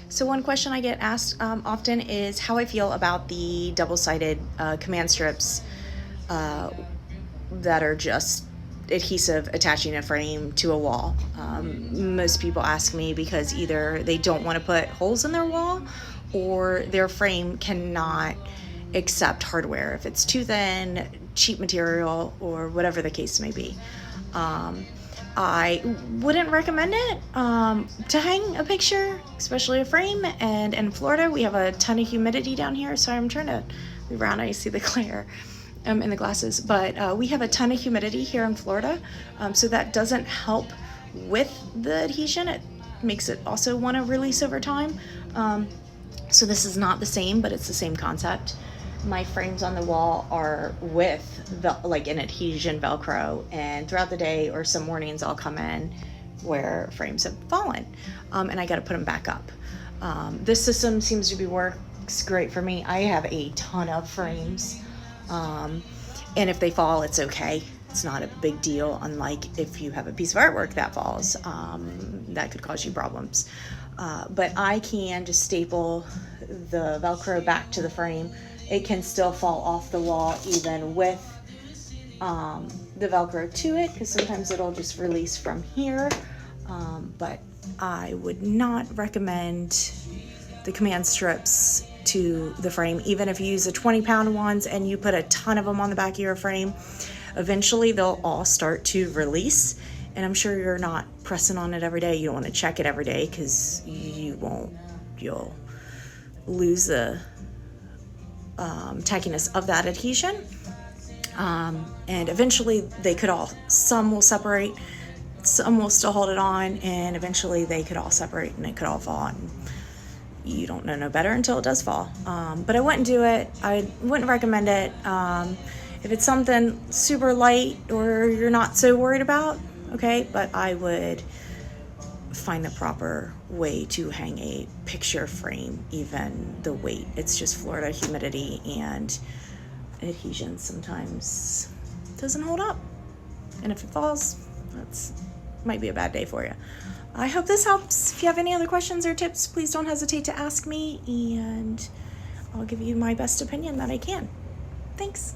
So one question I get asked often is how I feel about the double-sided command strips that are just adhesive attaching a frame to a wall. Most people ask me because either they don't want to put holes in their wall or their frame cannot accept hardware if it's too thin, cheap material, or whatever the case may be. I wouldn't recommend it to hang a picture, especially a frame. And in Florida, we have a ton of humidity down here. Sorry, I'm trying to move around. I see the glare in the glasses. But we have a ton of humidity here in Florida, so that doesn't help with the adhesion. It makes it also want to release over time. So this is not the same, but it's the same concept. My frames on the wall are with like an adhesion Velcro, and throughout the day or some mornings I'll come in where frames have fallen, and I got to put them back up. This system seems to be works great for me. I have a ton of frames, and if they fall, it's okay. It's not a big deal, unlike if you have a piece of artwork that falls. That could cause you problems. But I can just staple the Velcro back to the frame. It can still fall off the wall even with the Velcro to it, because sometimes it'll just release from here. But I would not recommend the command strips to the frame. Even if you use the 20-pound ones and you put a ton of them on the back of your frame, eventually they'll all start to release. And I'm sure you're not pressing on it every day. You don't want to check it every day because you'll lose the tackiness of that adhesion. And eventually they could some will separate, some will still hold it on, and eventually they could all separate and it could all fall, and you don't know no better until it does fall. But I wouldn't do it. I wouldn't recommend it. If it's something super light or you're not so worried about, okay, but I would find the proper way to hang a picture frame, even the weight. It's just Florida humidity, and adhesion sometimes doesn't hold up, and if it falls, that's might be a bad day for you. I hope this helps. If you have any other questions or tips, please don't hesitate to ask me, and I'll give you my best opinion that I can. Thanks.